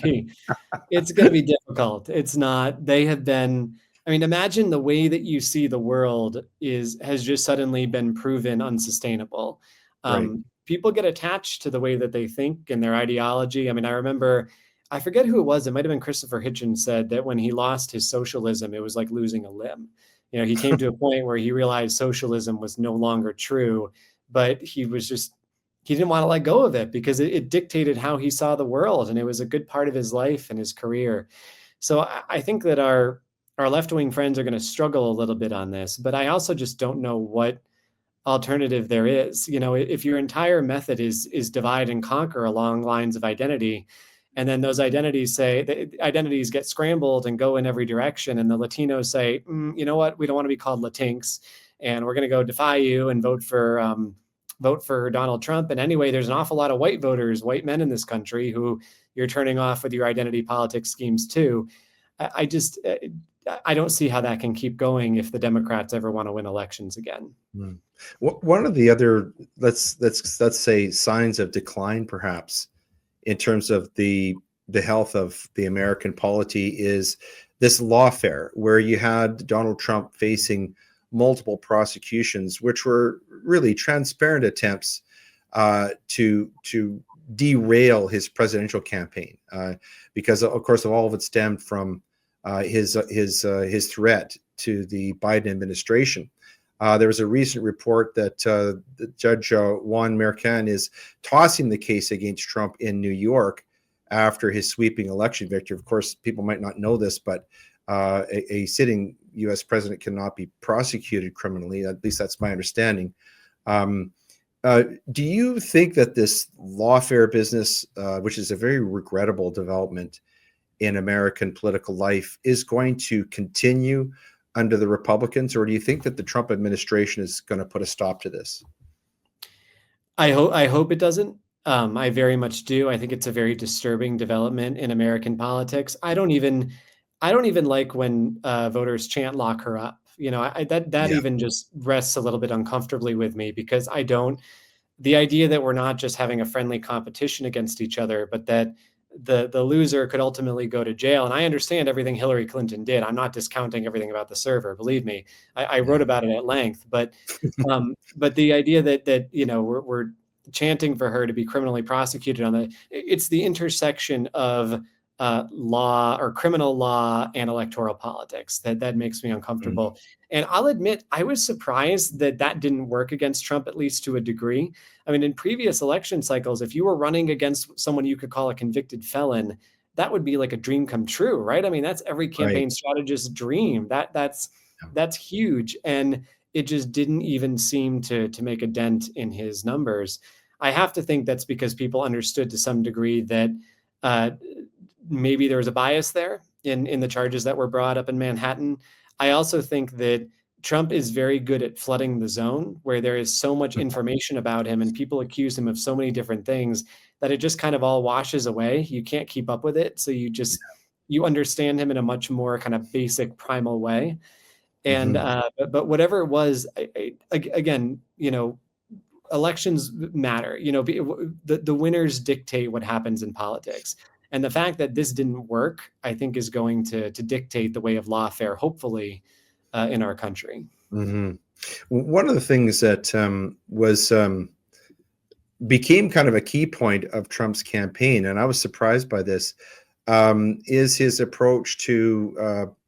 to be difficult. It's not. They have been. I mean, imagine the way that you see the world has just suddenly been proven unsustainable. Right. People get attached to the way that they think and their ideology. I mean, I remember, I forget who it was. It might have been Christopher Hitchens said that when he lost his socialism, it was like losing a limb. He came to a point where he realized socialism was no longer true, but he didn't want to let go of it because it dictated how he saw the world, and it was a good part of his life and his career. So I think that our left-wing friends are going to struggle a little bit on this, but I also just don't know what alternative there is. If your entire method is divide and conquer along lines of identity, and then those identities get scrambled and go in every direction, and the Latinos say, you know what, we don't want to be called Latinx, and we're going to go defy you and vote for Donald Trump. And anyway, there's an awful lot of white voters, white men in this country who you're turning off with your identity politics schemes too. I don't see how that can keep going if the Democrats ever want to win elections again. One of the other, let's say, signs of decline, perhaps, in terms of the health of the American polity is this lawfare, where you had Donald Trump facing multiple prosecutions, which were really transparent attempts to derail his presidential campaign, because of course all of it stemmed from his threat to the Biden administration. There was a recent report that Judge Juan Mercan is tossing the case against Trump in New York after his sweeping election victory. Of course, people might not know this, but a sitting U.S. president cannot be prosecuted criminally. At least that's my understanding. Do you think that this lawfare business, which is a very regrettable development in American political life, is going to continue under the Republicans, or do you think that the Trump administration is going to put a stop to this? I hope it doesn't. I very much do. I think it's a very disturbing development in American politics. I don't even like when voters chant "lock her up." You know, that Yeah. even just rests a little bit uncomfortably with me, because I don't. The idea that we're not just having a friendly competition against each other, but that the loser could ultimately go to jail. And I understand everything Hillary Clinton did. I'm not discounting everything about the server. Believe me, I wrote about it at length. But the idea that you know we're chanting for her to be criminally prosecuted on it's the intersection of law or criminal law and electoral politics that makes me uncomfortable. Mm. And I'll admit, I was surprised that didn't work against Trump, at least to a degree. I mean, in previous election cycles, if you were running against someone you could call a convicted felon, that would be like a dream come true, right? I mean, that's every Right. campaign strategist's dream. That's huge. And it just didn't even seem to make a dent in his numbers. I have to think that's because people understood to some degree that uh, maybe there was a bias there in the charges that were brought up in Manhattan. I also think that Trump is very good at flooding the zone where there is so much information about him and people accuse him of so many different things that it just kind of all washes away. You can't keep up with it. So you understand him in a much more kind of basic primal way. And Mhm. but whatever it was, again, you know, elections matter. You know, the winners dictate what happens in politics. And the fact that this didn't work, I think, is going to dictate the way of lawfare, hopefully, in our country. Mhm. One of the things that was became kind of a key point of Trump's campaign, and I was surprised by this, is his approach to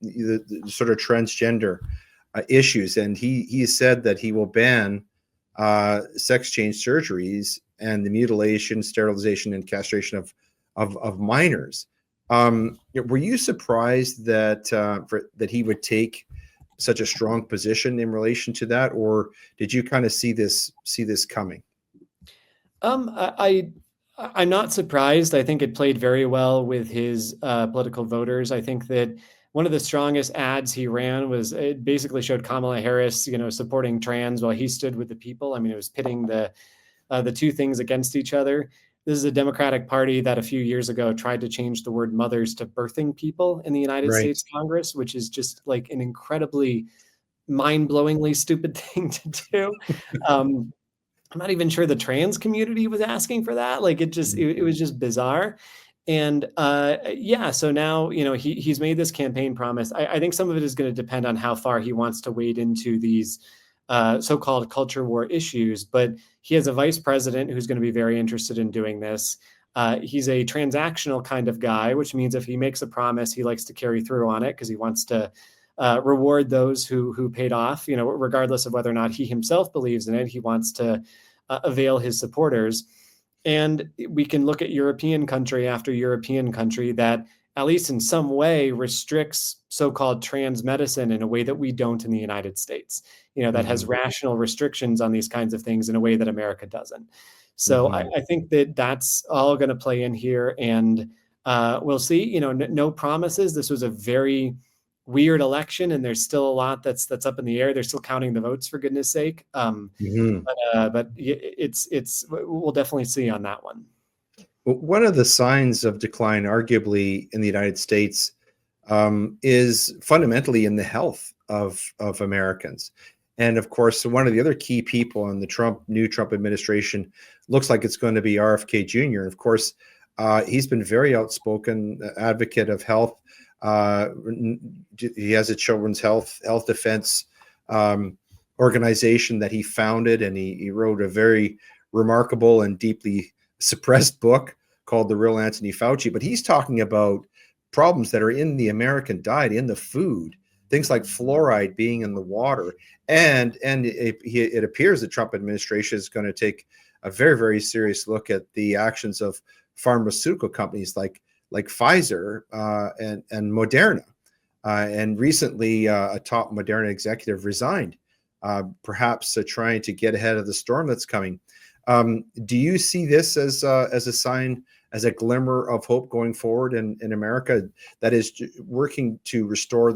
the sort of transgender issues. And he said that he will ban sex change surgeries and the mutilation, sterilization, and castration of minors. Were you surprised that that he would take such a strong position in relation to that, or did you kind of see this coming? I'm not surprised. I think it played very well with his political voters. I think that one of the strongest ads he ran was it basically showed Kamala Harris, you know, supporting trans while he stood with the people. I mean, it was pitting the two things against each other. This is a Democratic Party that a few years ago tried to change the word mothers to birthing people in the United Right. States Congress, which is just like an incredibly mind-blowingly stupid thing to do. Um, I'm not even sure the trans community was asking for that. Like it was just bizarre. And yeah, so now, you know, he's made this campaign promise. I think some of it is going to depend on how far he wants to wade into these so-called culture war issues. But he has a vice president who's going to be very interested in doing this. He's a transactional kind of guy, which means if he makes a promise, he likes to carry through on it because he wants to reward those who paid off. You know, regardless of whether or not he himself believes in it, he wants to avail his supporters. And we can look at European country after European country that, at least in some way, restricts so-called trans medicine in a way that we don't in the United States. You know, that has Mhm. rational restrictions on these kinds of things in a way that America doesn't. So Mhm. I think that that's all going to play in here, and we'll see. You know, no promises. This was a very weird election, and there's still a lot that's up in the air. They're still counting the votes, for goodness sake. Mhm. But it's we'll definitely see on that one. One of the signs of decline, arguably in the United States, is fundamentally in the health of Americans. And of course, one of the other key people in the new Trump administration looks like it's going to be RFK Jr. And of course, he's been very outspoken advocate of health. He has a children's health defense um, organization that he founded, and he wrote a very remarkable and deeply suppressed book called The Real Anthony Fauci. But he's talking about problems that are in the American diet, in the food, things like fluoride being in the water. And it appears the Trump administration is going to take a very, very serious look at the actions of pharmaceutical companies like Pfizer and Moderna. And recently, a top Moderna executive resigned, perhaps trying to get ahead of the storm that's coming. Do you see this as a sign, as a glimmer of hope going forward in America, that is working to restore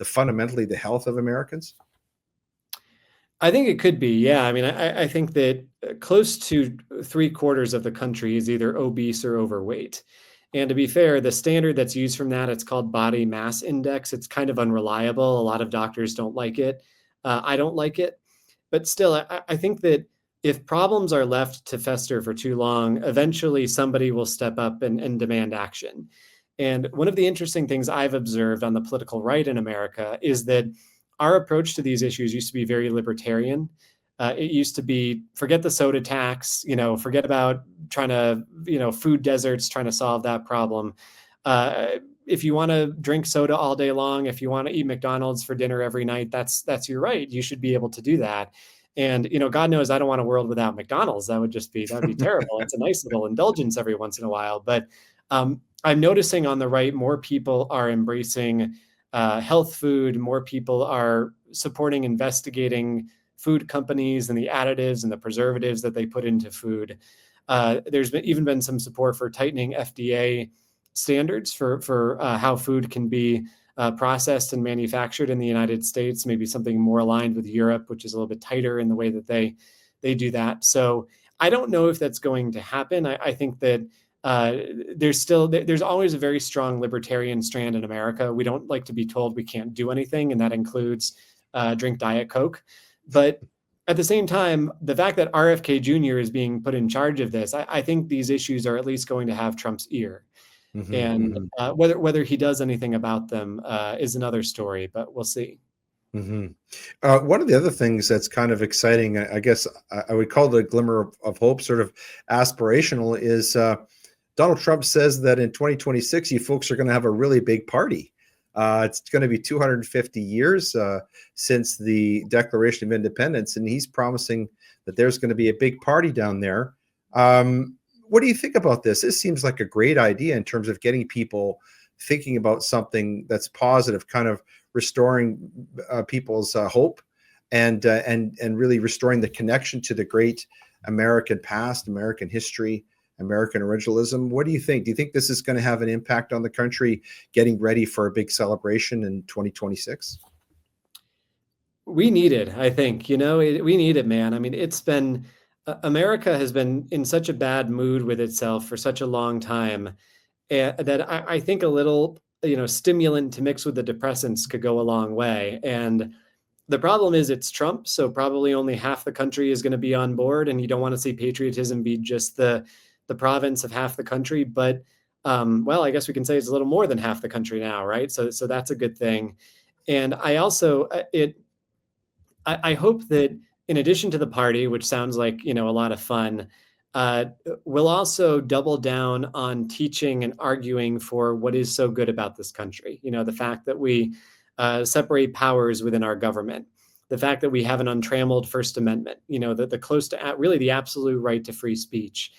fundamentally the health of Americans? I think it could be, yeah. I mean, I think that close to 3/4 of the country is either obese or overweight. And to be fair, the standard that's used from that, it's called body mass index. It's kind of unreliable. A lot of doctors don't like it. I don't like it. But still, I think that if problems are left to fester for too long, eventually somebody will step up and demand action. And one of the interesting things I've observed on the political right in America is that our approach to these issues used to be very libertarian. It used to be forget the soda tax, forget about trying to, food deserts, trying to solve that problem. If you want to drink soda all day long, if you want to eat McDonald's for dinner every night, that's your right. You should be able to do that. And God knows I don't want a world without McDonald's. That'd be terrible. It's a nice little indulgence every once in a while. But I'm noticing on the right, more people are embracing health food. More people are supporting investigating food companies and the additives and the preservatives that they put into food. There's even been some support for tightening FDA standards for how food can be processed and manufactured in the United States, maybe something more aligned with Europe, which is a little bit tighter in the way that they do that. So I don't know if that's going to happen. I think that there's always a very strong libertarian strand in America. We don't like to be told we can't do anything, and that includes drink Diet Coke. But at the same time, the fact that RFK Jr. is being put in charge of this, I think these issues are at least going to have Trump's ear. Mm-hmm, And mm-hmm. whether he does anything about them is another story, but we'll see. Mm-hmm. One of the other things that's kind of exciting, I guess I would call it a glimmer of hope, sort of aspirational, is Donald Trump says that in 2026, you folks are going to have a really big party. It's going to be 250 years since the Declaration of Independence, and he's promising that there's going to be a big party down there. What do you think about this? This seems like a great idea in terms of getting people thinking about something that's positive, kind of restoring people's hope and really restoring the connection to the great American past, American history, American originalism. What do you think? Do you think this is going to have an impact on the country getting ready for a big celebration in 2026? We need it, I think. We need it, man. I mean, America has been in such a bad mood with itself for such a long time that I think a little, stimulant to mix with the depressants could go a long way. And the problem is it's Trump, so probably only half the country is going to be on board, and you don't want to see patriotism be just the province of half the country. But well, I guess we can say it's a little more than half the country now, right? So that's a good thing. And I also I hope that in addition to the party, which sounds like a lot of fun, we'll also double down on teaching and arguing for what is so good about this country. The fact that we separate powers within our government, the fact that we have an untrammeled First Amendment, the close to really the absolute right to free speech,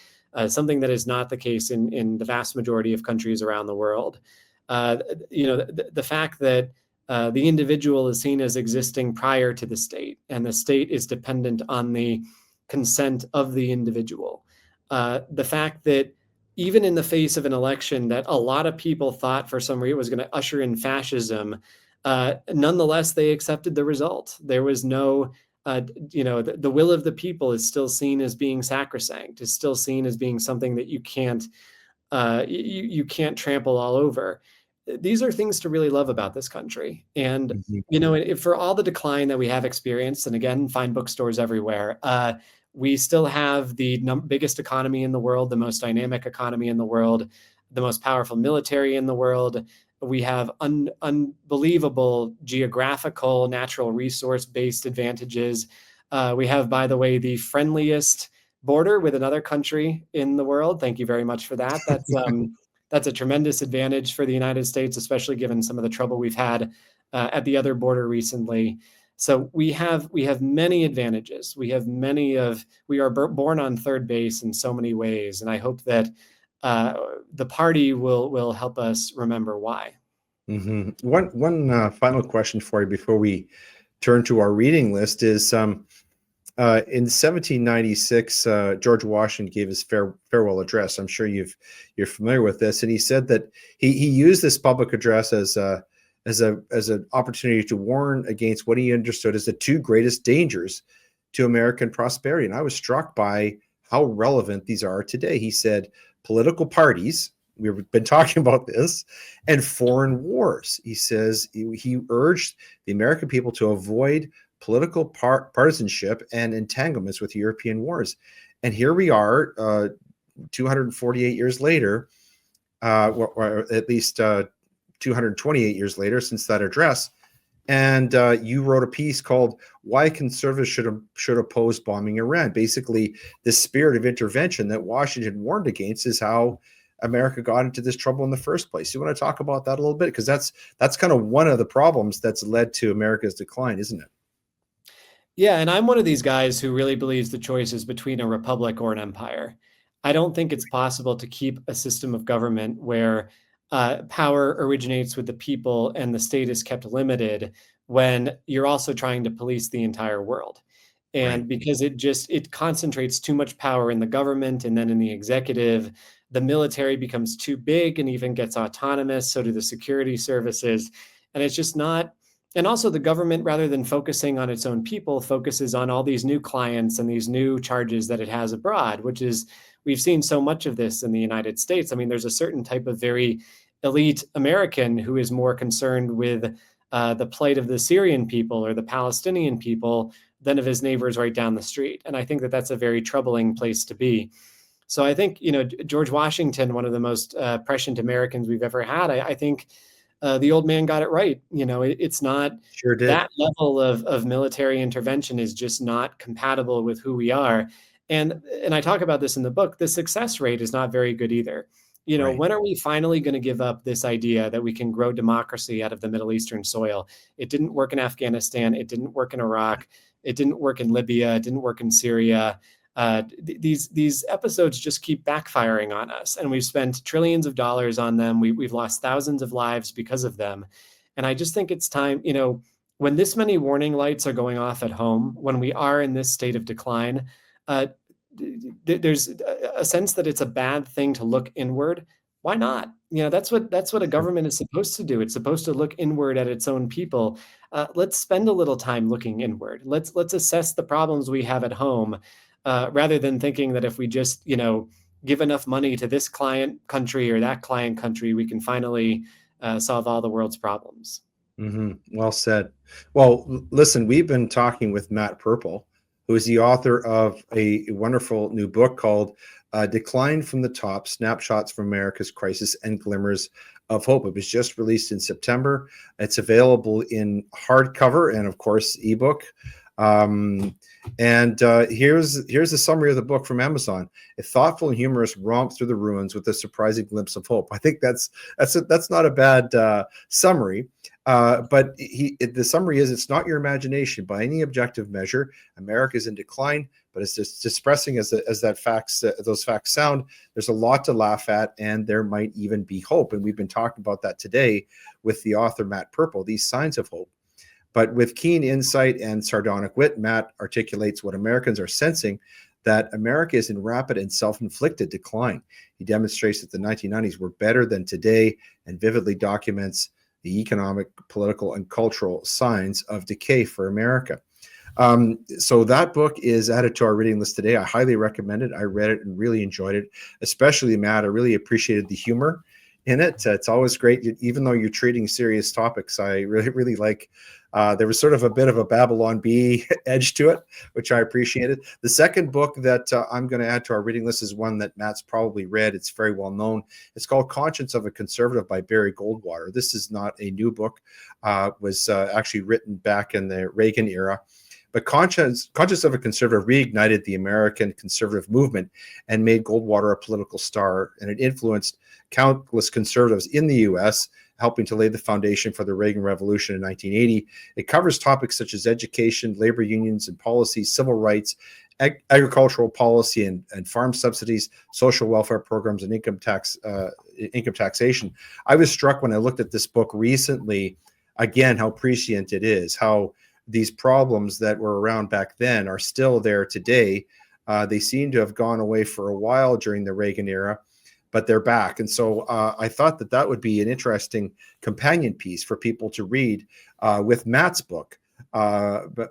something that is not the case in the vast majority of countries around the world. The fact that the individual is seen as existing prior to the state, and the state is dependent on the consent of the individual. The fact that even in the face of an election that a lot of people thought for some reason was going to usher in fascism, nonetheless, they accepted the result. There was no, the will of the people is still seen as being sacrosanct, is still seen as being something that you can't trample all over. These are things to really love about this country. And, for all the decline that we have experienced, and again, find bookstores everywhere, we still have the biggest economy in the world, the most dynamic economy in the world, the most powerful military in the world. We have unbelievable geographical, natural resource-based advantages. We have, by the way, the friendliest border with another country in the world. Thank you very much for that. That's a tremendous advantage for the United States, especially given some of the trouble we've had at the other border recently. So we have many advantages. We are born on third base in so many ways, and I hope that the party will help us remember why. One final question for you before we turn to our reading list is in 1796, George Washington gave his farewell address. I'm sure you're familiar with this, and he said that he used this public address as an opportunity to warn against what he understood as the two greatest dangers to American prosperity. And I was struck by how relevant these are today. He said political parties, we've been talking about this, and foreign wars. He says he urged the American people to avoid political partisanship and entanglements with European wars. And here we are, 248 years later, or at least 228 years later since that address. And you wrote a piece called "Why Conservatives Should Oppose Bombing Iran." Basically, the spirit of intervention that Washington warned against is how America got into this trouble in the first place. You want to talk about that a little bit? Because that's kind of one of the problems that's led to America's decline, isn't it? Yeah, and I'm one of these guys who really believes the choice is between a republic or an empire. I don't think it's possible to keep a system of government where power originates with the people and the state is kept limited when you're also trying to police the entire world. Right. And because it concentrates too much power in the government and then in the executive, the military becomes too big and even gets autonomous. So do the security services. And it's just not. And also the government, rather than focusing on its own people, focuses on all these new clients and these new charges that it has abroad, which is, we've seen so much of this in the United States. I mean, there's a certain type of very elite American who is more concerned with the plight of the Syrian people or the Palestinian people than of his neighbors right down the street. And I think that that's a very troubling place to be. So I think, George Washington, one of the most prescient Americans we've ever had, I think the old man got it right. It's not Sure did. that level of military intervention is just not compatible with who we are. And I talk about this in the book. The success rate is not very good either. Right. When are we finally going to give up this idea that we can grow democracy out of the Middle Eastern soil? It didn't work in Afghanistan. It didn't work in Iraq. It didn't work in Libya. It didn't work in Syria. These episodes just keep backfiring on us, and we've spent trillions of dollars on them. We've lost thousands of lives because of them. And I just think it's time, when this many warning lights are going off at home, when we are in this state of decline, there's a sense that it's a bad thing to look inward. Why not? That's what a government is supposed to do. It's supposed to look inward at its own people. Let's spend a little time looking inward. Let's assess the problems we have at home, rather than thinking that if we just, give enough money to this client country or that client country, we can finally solve all the world's problems. Well said. Well, listen, we've been talking with Matt Purple, who is the author of a wonderful new book called Decline from the Top, Snapshots from America's Crisis and Glimmers of Hope. It was just released in September. It's available in hardcover and, of course, ebook. Here's a summary of the book from Amazon: a thoughtful and humorous romp through the ruins with a surprising glimpse of hope. I think that's not a bad summary. But the summary is: it's not your imagination by any objective measure. America is in decline, but it's just depressing as those facts sound. There's a lot to laugh at, and there might even be hope. And we've been talking about that today with the author Matt Purple. These signs of hope. But with keen insight and sardonic wit, Matt articulates what Americans are sensing, that America is in rapid and self-inflicted decline. He demonstrates that the 1990s were better than today and vividly documents the economic, political, and cultural signs of decay for America. So that book is added to our reading list today. I highly recommend it. I read it and really enjoyed it, especially Matt. I really appreciated the humor in it. It's always great, even though you're treating serious topics. I really like. There was sort of a bit of a Babylon Bee edge to it, which I appreciated. The second book that I'm going to add to our reading list is one that Matt's probably read. It's very well known. It's called Conscience of a Conservative by Barry Goldwater. This is not a new book. Was actually written back in the Reagan era. But Conscience of a Conservative reignited the American conservative movement and made Goldwater a political star, and it influenced countless conservatives in the U.S., helping to lay the foundation for the Reagan Revolution in 1980. It covers topics such as education, labor unions and policy, civil rights, agricultural policy and farm subsidies, social welfare programs, and income taxation. I was struck when I looked at this book recently, again, how prescient it is, how these problems that were around back then are still there today. They seem to have gone away for a while during the Reagan era, but they're back. And so I thought that would be an interesting companion piece for people to read with Matt's book.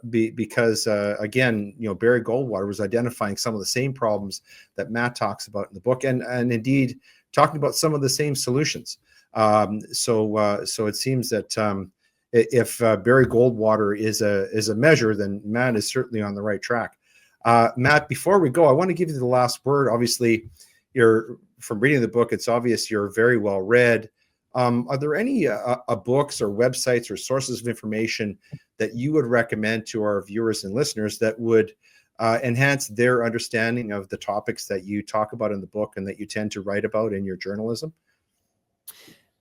Because again, Barry Goldwater was identifying some of the same problems that Matt talks about in the book, and indeed talking about some of the same solutions. So it seems that if Barry Goldwater is a measure, then Matt is certainly on the right track. Matt, before we go, I want to give you the last word. Obviously, from reading the book, it's obvious you're very well read. Are there any books or websites or sources of information that you would recommend to our viewers and listeners that would enhance their understanding of the topics that you talk about in the book and that you tend to write about in your journalism?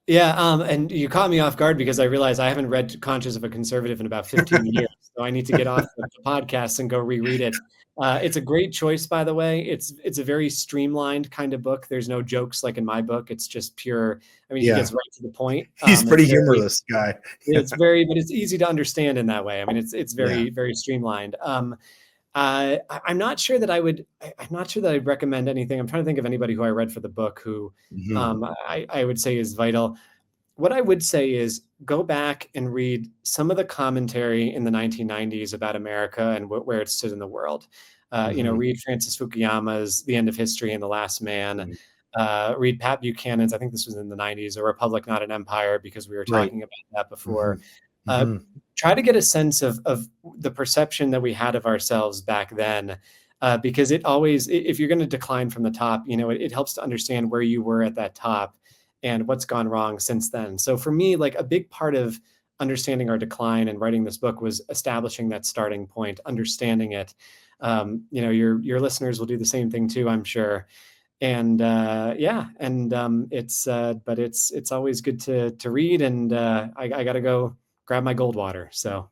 Yeah, and you caught me off guard because I realized I haven't read Conscience of a Conservative in about 15 years, so I need to get off the podcast and go reread it. It's a great choice, by the way. It's a very streamlined kind of book. There's no jokes like in my book. It's just pure. I mean, he gets right to the point. He's pretty humorless guy. But it's easy to understand in that way. I mean, it's very very streamlined. I'm not sure that I'd recommend anything. I'm trying to think of anybody who I read for the book who I would say is vital. What I would say is go back and read some of the commentary in the 1990s about America and where it stood in the world. Read Francis Fukuyama's The End of History and The Last Man. Read Pat Buchanan's, I think this was in the 90s, A Republic, Not an Empire, because we were talking about that before. Try to get a sense of the perception that we had of ourselves back then, because it always, if you're going to decline from the top, it helps to understand where you were at that top and what's gone wrong since then. So for me, like a big part of understanding our decline and writing this book was establishing that starting point, understanding it. Your listeners will do the same thing too, I'm sure. And it's always good to read, and I got to go grab my Goldwater. So,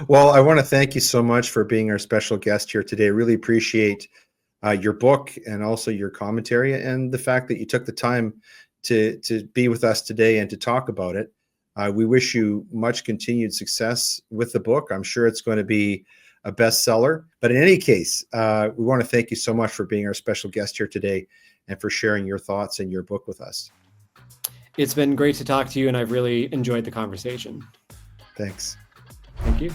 well, I want to thank you so much for being our special guest here today. I really appreciate your book and also your commentary and the fact that you took the time to be with us today and to talk about it. We wish you much continued success with the book. I'm sure it's going to be a bestseller. But in any case, we want to thank you so much for being our special guest here today and for sharing your thoughts and your book with us. It's been great to talk to you, and I've really enjoyed the conversation. Thanks. Thank you.